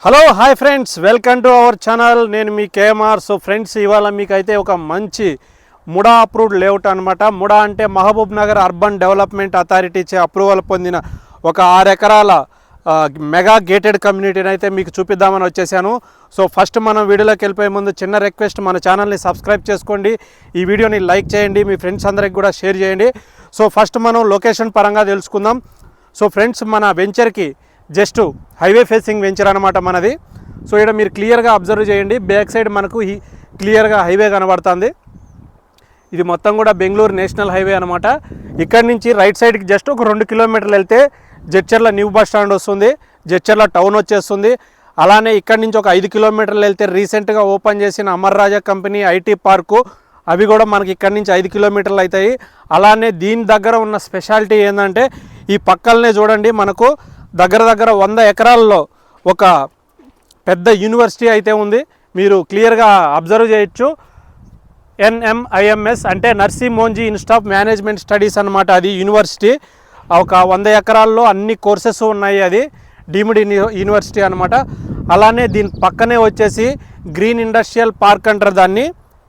Hello hi friends, welcome to our channel. నేను మీ KMR. So friends, ఇవాళ మీకైతే ఒక మంచి ముడా అప్రూవ్డ్ లేఅవుట్ అనమాట. ముడా అంటే Mahabubnagar urban development authority చే అప్రూవల్ పొందిన ఒక 6 ఎకరాల మెగా గేటెడ్ కమ్యూనిటీని అయితే మీకు చూపిద్దామని వచ్చేసాను. సో ఫస్ట్ మనం వీడియోలోకి వెళ్ళిపోయే ముందు చిన్న రిక్వెస్ట్, మన ఛానల్ని సబ్స్క్రైబ్ చేసుకోండి, ఈ వీడియోని లైక్ చేయండి, మీ ఫ్రెండ్స్ అందరికి కూడా షేర్ చేయండి. సో ఫస్ట్ మనం లొకేషన్ పరంగా తెలుసుకుందాం. సో ఫ్రెండ్స్, మన వెంచర్కి జస్ట్ హైవే ఫేసింగ్ వెంచర్ అనమాట మనది. సో ఇక్కడ మీరు క్లియర్గా అబ్జర్వ్ చేయండి, బ్యాక్ సైడ్ మనకు క్లియర్గా హైవే కనబడుతుంది. ఇది మొత్తం కూడా బెంగళూరు నేషనల్ హైవే అనమాట. ఇక్కడి నుంచి రైట్ సైడ్కి జస్ట్ ఒక 2 కిలోమీటర్లు వెళ్తే జడ్చర్ల న్యూ బస్ స్టాండ్ వస్తుంది, జడ్చర్ల టౌన్ వచ్చేస్తుంది. అలానే ఇక్కడి నుంచి ఒక 5 కిలోమీటర్లు వెళ్తే రీసెంట్గా ఓపెన్ చేసిన అమర్ రాజా కంపెనీ ఐటీ పార్కు, అవి కూడా మనకి ఇక్కడి నుంచి 5 కిలోమీటర్లు అవుతాయి. అలానే దీని దగ్గర ఉన్న స్పెషాలిటీ ఏంటంటే, ఈ పక్కలనే చూడండి, మనకు దగ్గర 100 ఎకరాల్లో ఒక పెద్ద యూనివర్సిటీ అయితే ఉంది. మీరు క్లియర్గా అబ్జర్వ్ చేయొచ్చు. NMIMS అంటే నర్సీ మోంజీ ఇన్స్టిట్యూట్ ఆఫ్ మేనేజ్మెంట్ స్టడీస్ అనమాట. అది యూనివర్సిటీ ఒక 100 ఎకరాల్లో అన్ని కోర్సెస్ ఉన్నాయి. అది డీమ్డ్ యూనివర్సిటీ అనమాట. అలానే దీని పక్కనే వచ్చేసి గ్రీన్ ఇండస్ట్రియల్ పార్క్ అంటారు దాన్ని.